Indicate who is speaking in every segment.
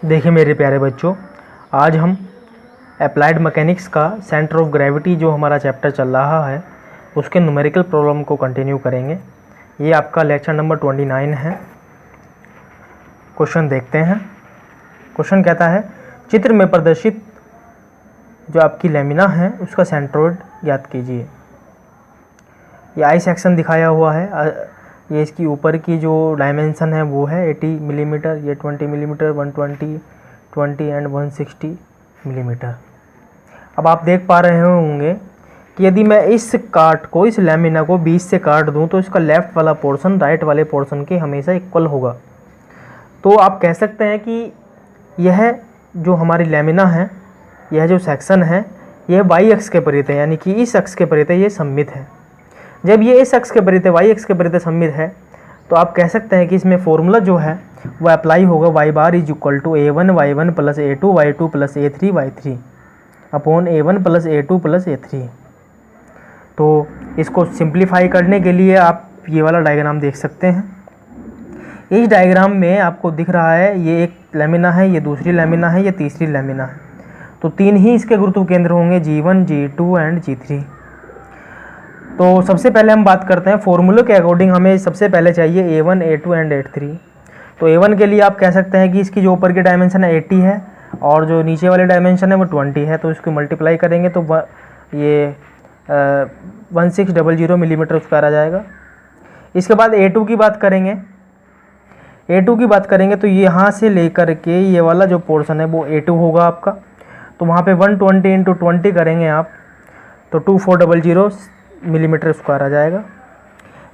Speaker 1: देखिए मेरे प्यारे बच्चों, आज हम अप्लाइड मैकेनिक्स का सेंटर ऑफ ग्रेविटी जो हमारा चैप्टर चल रहा है उसके न्यूमेरिकल प्रॉब्लम को कंटिन्यू करेंगे। ये आपका लेक्चर नंबर 29 है। क्वेश्चन देखते हैं। क्वेश्चन कहता है, चित्र में प्रदर्शित जो आपकी लेमिना है उसका सेंट्रोइड ज्ञात कीजिए। ये आई सेक्शन दिखाया हुआ है। ये इसकी ऊपर की जो डायमेंशन है वो है 80 मिलीमीटर, ये 20 मिलीमीटर, 120, 20 एंड 160 मिलीमीटर। अब आप देख पा रहे होंगे कि यदि मैं इस लेमिना को 20 से काट दूं तो इसका लेफ़्ट वाला पोर्शन राइट वाले पोर्शन के हमेशा इक्वल होगा। तो आप कह सकते हैं कि यह जो हमारी लेमिना है, यह जो सेक्शन है, यह वाई अक्ष के परित है, यानी कि इस अक्ष के परित ये सममित है। जब ये इस अक्ष के परित वाई अक्ष के परित सममित है तो आप कह सकते हैं कि इसमें फॉर्मूला जो है वो अप्लाई होगा, y bar is equal to A1 Y1 plus A2 Y2 plus A3 Y3 upon A1 plus A2 plus A3। तो इसको सिंप्लीफाई करने के लिए आप ये वाला डायग्राम देख सकते हैं। इस डायग्राम में आपको दिख रहा है ये एक लेमिना है, ये दूसरी लेमिना है, ये तीसरी लेमिना है। तो तीन ही इसके गुरुत्व केंद्र होंगे, G1 G2 एंड G3। तो सबसे पहले हम बात करते हैं फॉर्मूले के अकॉर्डिंग हमें सबसे पहले चाहिए A1 A2 एंड A3। तो A1 के लिए आप कह सकते हैं कि इसकी जो ऊपर की डायमेंशन है 80 है और जो नीचे वाली डायमेंशन है वो 20 है। तो इसको मल्टीप्लाई करेंगे तो ये 1600 मिलीमीटर स्क्वायर आ जाएगा। इसके बाद A2 की बात करेंगे। A2 की बात करेंगे तो यहाँ से लेकर के ये वाला जो पोर्शन है वो A2 होगा आपका। तो वहाँ पे 120 इंटू 20 करेंगे आप तो 2400 मिलीमीटर स्क्वायर आ जाएगा।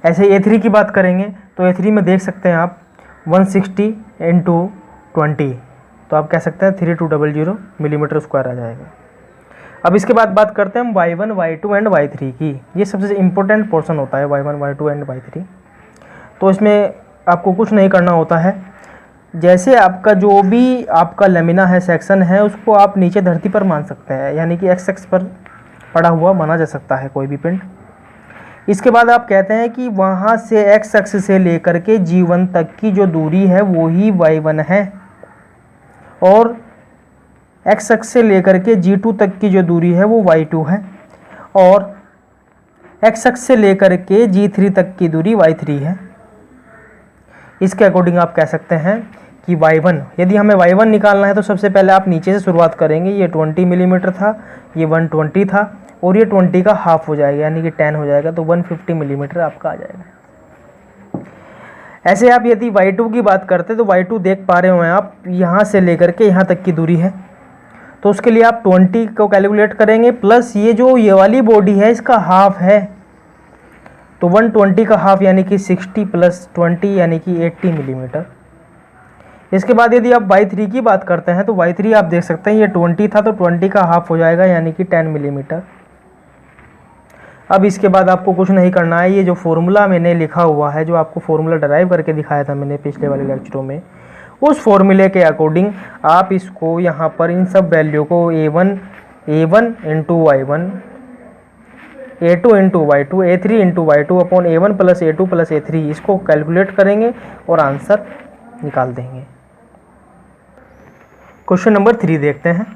Speaker 1: ऐसे A3 की बात करेंगे तो A3 में देख सकते हैं आप 160 इंटू 20, तो आप कह सकते हैं 3200 मिलीमीटर स्क्वायर आ जाएगा। अब इसके बाद बात करते हैं हम Y1 Y2 एंड Y3 की। ये सबसे इम्पोर्टेंट पोर्शन होता है Y1 Y2 एंड Y3। तो इसमें आपको कुछ नहीं करना होता है, जैसे आपका जो भी आपका लेमिना है, सेक्शन है, उसको आप नीचे धरती पर मान सकते हैं, यानी कि एक्स एक्स पर पड़ा हुआ माना जा सकता है कोई भी पिंड। इसके बाद आप कहते हैं कि वहाँ से एक्स अक्ष से लेकर के G1 तक की जो दूरी है वो ही Y1 है और एक्स अक्ष से लेकर के G2 तक की जो दूरी है वो Y2 है और एक्स अक्ष से लेकर के G3 तक की दूरी Y3 है। इसके अकॉर्डिंग आप कह सकते हैं कि Y1, यदि हमें Y1 निकालना है तो सबसे पहले आप नीचे से शुरुआत करेंगे। ये 20 मिलीमीटर था, ये 120 था और ये 20 का हाफ हो जाएगा, यानी कि 10 हो जाएगा, तो 150 मिलीमीटर आपका आ जाएगा। ऐसे आप यदि Y2 की बात करते तो Y2 देख पा रहे हो आप, यहाँ से लेकर के यहाँ तक की दूरी है। तो उसके लिए आप 20 को कैलकुलेट करेंगे प्लस ये जो ये वाली बॉडी है इसका हाफ है, तो 120 का हाफ यानी कि 60 प्लस 20 यानी कि 80 मिलीमीटर। इसके बाद यदि आप Y3 की बात करते हैं तो Y3 आप देख सकते हैं ये 20 था तो 20 का हाफ हो जाएगा, यानी कि 10 मिलीमीटर। अब इसके बाद आपको कुछ नहीं करना है, ये जो फॉर्मूला मैंने लिखा हुआ है, जो आपको फॉर्मूला डराइव करके दिखाया था मैंने पिछले वाले लेक्चरों में, उस फॉर्मूले के अकॉर्डिंग आप इसको यहाँ पर इन सब वैल्यू को A1 into Y1, A2 into Y2, A3 into Y2 upon A1 plus A2 plus A3 इसको कैलकुलेट करेंगे और आंसर निकाल देंगे। क्वेश्चन नंबर 3 देखते हैं।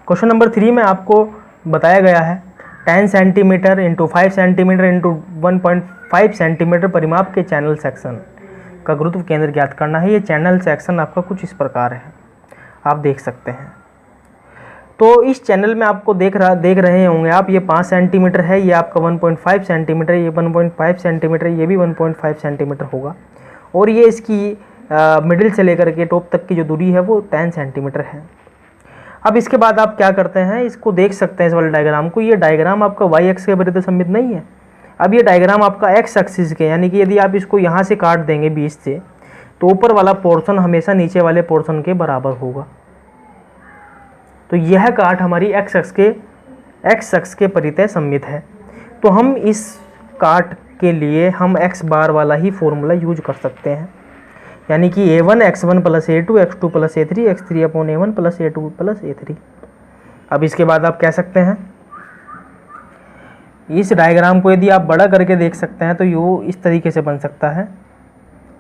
Speaker 1: क्वेश्चन नंबर 3 में आपको बताया गया है 10 centimetre into 5 centimetre into 1.5 centimetre परिमाप के चैनल सेक्शन का गुरुत्व केंद्र ज्ञात करना है। ये चैनल सेक्शन आपका कुछ इस प्रकार है, आप देख सकते हैं। तो इस चैनल में आपको देख रहे होंगे आप, ये 5 सेंटीमीटर है, ये आपका 1.5 सेंटीमीटर, ये 1.5 सेंटीमीटर, ये भी 1.5 सेंटीमीटर होगा और ये इसकी मिडिल से लेकर के टॉप तक की जो दूरी है वो 10 सेंटीमीटर है। अब इसके बाद आप क्या करते हैं, इसको देख सकते हैं इस वाले डायग्राम को। ये डायग्राम आपका वाई एक्स के विरुद्ध सममित नहीं है। अब ये डायग्राम आपका एक्स एक्सिस के, यानी कि यदि आप इसको यहाँ से काट देंगे 20 से तो ऊपर वाला पोर्शन हमेशा नीचे वाले पोर्शन के बराबर होगा। तो यह काट हमारी एक्स अक्ष के परितः सममित है। तो हम इस काट के लिए हम एक्स बार वाला ही फॉर्मूला यूज कर सकते हैं, यानी कि A1 x1 plus A2 x2 plus A3 x3 upon A1 plus A2 plus A3। अब इसके बाद आप कह सकते हैं, इस डायग्राम को यदि आप बड़ा करके देख सकते हैं तो ये इस तरीके से बन सकता है।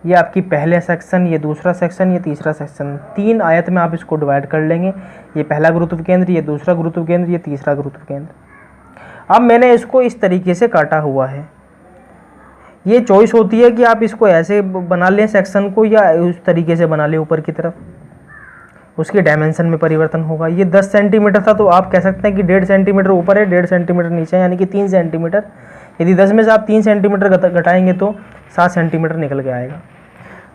Speaker 1: ये आपकी पहले सेक्शन, ये दूसरा सेक्शन, ये तीसरा सेक्शन, 3 आयत में आप इसको डिवाइड कर लेंगे। ये पहला गुरुत्व केंद्र, ये दूसरा गुरुत्व केंद्र, ये तीसरा गुरुत्व केंद्र। अब मैंने इसको इस तरीके से काटा हुआ है। ये चॉइस होती है कि आप इसको ऐसे बना लें सेक्शन को या उस तरीके से बना लें ऊपर की तरफ, उसके डायमेंशन में परिवर्तन होगा। ये 10 सेंटीमीटर था तो आप कह सकते हैं कि 1.5 सेंटीमीटर ऊपर है, 1.5 सेंटीमीटर नीचे है, यानी कि 3 सेंटीमीटर। यदि 10 में से आप 3 सेंटीमीटर घटाएंगे तो 7 सेंटीमीटर निकल के आएगा।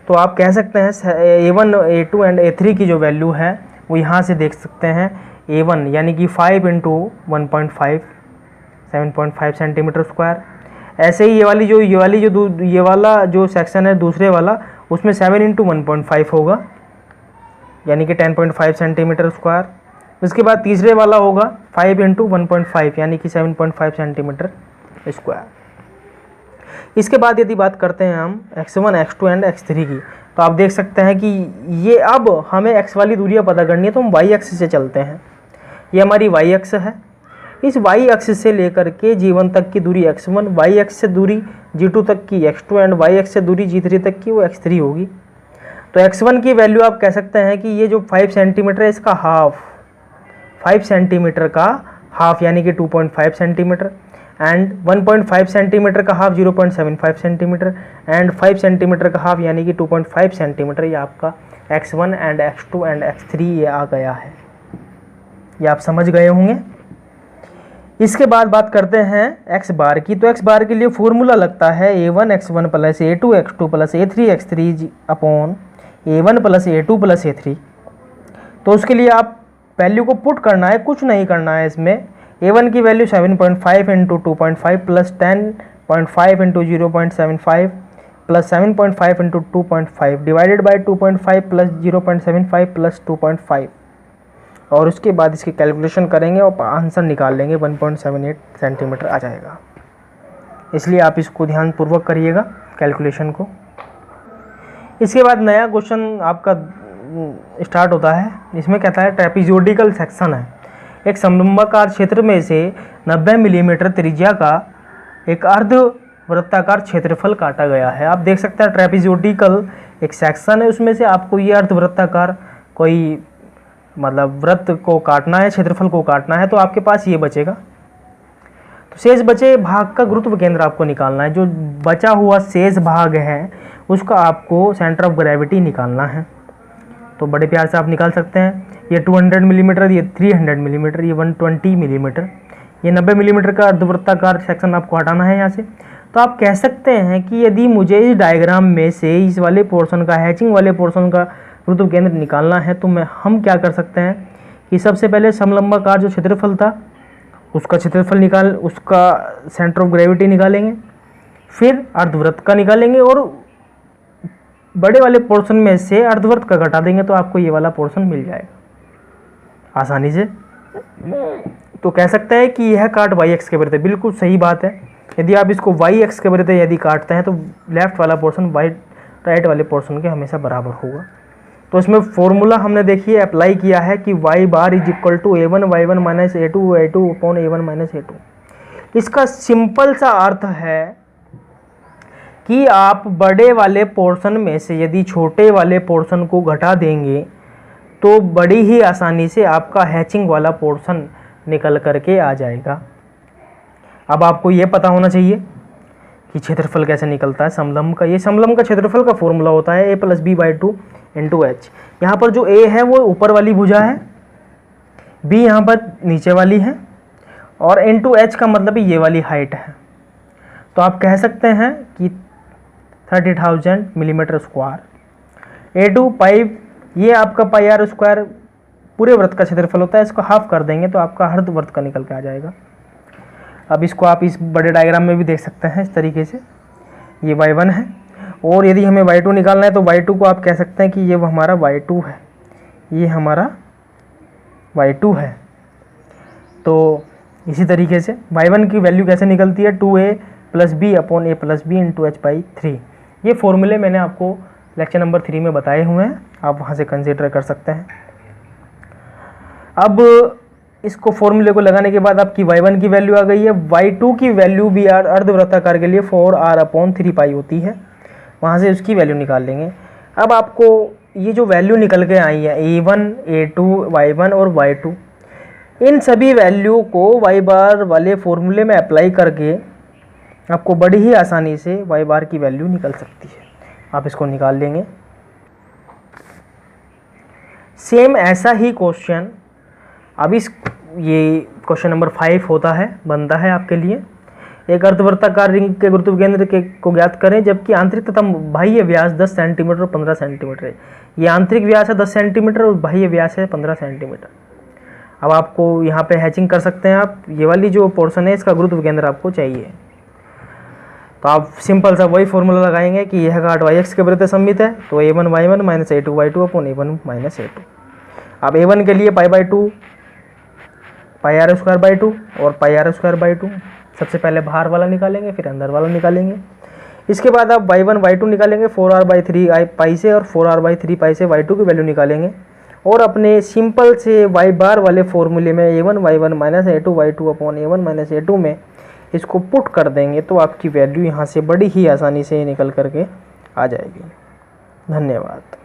Speaker 1: तो आप कह सकते हैं A1, A2 एंड A3 की जो वैल्यू है वो यहाँ से देख सकते हैं। A1 यानी कि 5 इंटू 1.5 7.5 सेंटीमीटर स्क्वायर। ऐसे ही ये वाला जो सेक्शन है दूसरे वाला, उसमें 7 इंटू 1.5 होगा यानी कि 10.5 सेंटीमीटर स्क्वायर। उसके बाद तीसरे वाला होगा 5 इंटू 1.5 यानी कि 7.5 सेंटीमीटर स्क्वायर। इसके बाद यदि बात करते हैं हम x1, x2 एंड x3 की, तो आप देख सकते हैं कि ये अब हमें x वाली दूरियां पता करनी है तो हम y एक्सिस से चलते हैं। ये हमारी y एक्स है। इस y एक्सिस से लेकर के G1 तक की दूरी x1, y एक्स से दूरी G2 तक की x2 एंड y एक्स से दूरी G3 तक की वो x3 होगी। तो x1 की वैल्यू आप कह सकते हैं कि ये जो 5 सेंटीमीटर है इसका हाफ, 5 सेंटीमीटर का हाफ यानी कि 2.5 सेंटीमीटर, एंड 1.5 सेंटीमीटर का हाफ 0.75 सेंटीमीटर, एंड 5 सेंटीमीटर का हाफ यानी कि 2.5 सेंटीमीटर। ये आपका x1 and x2 and x3 ये आ गया है। ये आप समझ गए होंगे। इसके बाद बात करते हैं x बार की। तो x बार के लिए फॉर्मूला लगता है A1 x1 plus A2 x2 plus A3 x3 upon A1 plus A2 plus A3। तो उसके लिए आप वैल्यू को पुट करना है, कुछ नहीं करना है इसमें। A1 की value 7.5 into 2.5 plus 10.5 into 0.75 plus 7.5 into 2.5 divided by 2.5 plus 0.75 plus 2.5, और उसके बाद इसकी कैलकुलेशन करेंगे और आंसर निकाल लेंगे, 1.78 सेंटीमीटर आ जाएगा। इसलिए आप इसको ध्यानपूर्वक करिएगा कैलकुलेशन को। इसके बाद नया क्वेश्चन आपका स्टार्ट होता है। इसमें कहता है ट्रेपीजोइडल सेक्शन है। एक समलंबाकार क्षेत्र में से 90 मिलीमीटर त्रिज्या का एक अर्धवृत्ताकार क्षेत्रफल काटा गया है। आप देख सकते हैं ट्रेपीजोइडल एक सेक्शन है, उसमें से आपको ये अर्धवृत्ताकार कोई मतलब वृत्त को काटना है, क्षेत्रफल को काटना है, तो आपके पास ये बचेगा। तो शेष बचे भाग का गुरुत्व केंद्र आपको निकालना है। जो बचा हुआ शेष भाग है उसका आपको सेंटर ऑफ ग्रेविटी निकालना है। तो बड़े प्यार से आप निकाल सकते हैं। ये 200 मिलीमीटर, ये 300 मिलीमीटर, ये 120 मिलीमीटर, ये 90 मिलीमीटर का अर्धवृत्ताकार सेक्शन आपको हटाना है यहाँ से। तो आप कह सकते हैं कि यदि मुझे इस डायग्राम में से इस वाले पोर्शन का, हैचिंग वाले पोर्शन का गुरुत्व केंद्र निकालना है, तो हम क्या कर सकते हैं कि सबसे पहले समलंबाकार जो क्षेत्रफल था उसका क्षेत्रफल उसका सेंटर ऑफ ग्रेविटी निकालेंगे, फिर अर्धवृत्त का निकालेंगे और बड़े वाले पोर्शन में से अर्धवृत्त का घटा देंगे, तो आपको ये वाला पोर्शन मिल जाएगा आसानी से। तो कह सकते हैं कि यह काट y एक्स के विरुद्ध है। बिल्कुल सही बात है। यदि आप इसको y एक्स के विरुद्ध यदि काटते हैं तो लेफ्ट वाला पोर्शन राइट वाले पोर्शन के हमेशा बराबर होगा। तो इसमें फॉर्मूला हमने देखिए अप्लाई किया है कि y bar is equal to A1 y1 minus A2 y2 upon A1 minus A2। इसका सिंपल सा अर्थ है कि आप बड़े वाले पोर्शन में से यदि छोटे वाले पोर्शन को घटा देंगे तो बड़ी ही आसानी से आपका हैचिंग वाला पोर्शन निकल करके आ जाएगा। अब आपको ये पता होना चाहिए कि क्षेत्रफल कैसे निकलता है समलंब का। ये समलंब का क्षेत्रफल का फॉर्मूला होता है a plus b by 2 into h. यहाँ पर जो a है वो ऊपर वाली भुजा है, b यहाँ पर नीचे वाली है, और इंटू एच का मतलब ये वाली हाइट है। तो आप कह सकते हैं कि 30,000 मिलीमीटर स्क्वायर। A2 पाई, ये आपका पाई आर स्क्वायर पूरे वृत्त का क्षेत्रफल होता है, इसको हाफ कर देंगे तो आपका अर्धवृत्त का निकल के आ जाएगा। अब इसको आप इस बड़े डायग्राम में भी देख सकते हैं इस तरीके से। ये y1 है और यदि हमें y2 निकालना है तो y2 को आप कह सकते हैं कि ये हमारा y2 है, ये हमारा y2 है। तो इसी तरीके से y1 की वैल्यू कैसे निकलती है 2a plus b upon a plus b into h by 3। ये फॉर्मूले मैंने आपको लेक्चर नंबर 3 में बताए हुए हैं, आप वहाँ से कंसीडर कर सकते हैं। अब इसको फॉर्मूले को लगाने के बाद आपकी y1 की वैल्यू आ गई है। y2 की वैल्यू भी अर्धवृत्ताकार के लिए 4r अपॉन 3 पाई होती है, वहाँ से उसकी वैल्यू निकाल लेंगे। अब आपको ये जो वैल्यू निकल के आई है a1, a2, y1 और y2, इन सभी वैल्यू को y बार वाले फॉर्मूले में अप्लाई करके आपको बड़ी ही आसानी से y बार की वैल्यू निकल सकती है। आप इसको निकाल लेंगे। सेम ऐसा ही क्वेश्चन अब इस ये क्वेश्चन नंबर 5 होता है, बनता है आपके लिए। एक अर्धवृत्ताकार रिंग के गुरुत्व केंद्र के को ज्ञात करें जबकि आंतरिक तथा बाह्य व्यास 10 सेंटीमीटर और 15 सेंटीमीटर है। ये आंतरिक व्यास है 10 सेंटीमीटर और बाह्य व्यास है 15 सेंटीमीटर। अब आपको यहाँ पे हैचिंग कर सकते हैं आप, ये वाली जो पोर्शन है इसका गुरुत्व केंद्र आपको चाहिए। तो आप सिंपल सा वही फॉर्मूला लगाएंगे कि यह घाट y x के विरुद्ध सममित है, तो a1 y1 minus a2 y2 upon a1 minus a2। अब a1 के लिए π/2 पाई आर स्क्वायर बाई 2 और पाई आर स्क्वायर बाई 2, सबसे पहले बाहर वाला निकालेंगे फिर अंदर वाला निकालेंगे। इसके बाद आप y1 y2 निकालेंगे 4r/3 पाई से और 4r/3 पाई से y2 की वैल्यू निकालेंगे और अपने सिंपल से y बार वाले फॉर्मूले में a1 y1 minus a2 y2 upon a1 minus a2 में इसको पुट कर देंगे तो आपकी वैल्यू यहाँ से बड़ी ही आसानी से निकल करके आ जाएगी। धन्यवाद।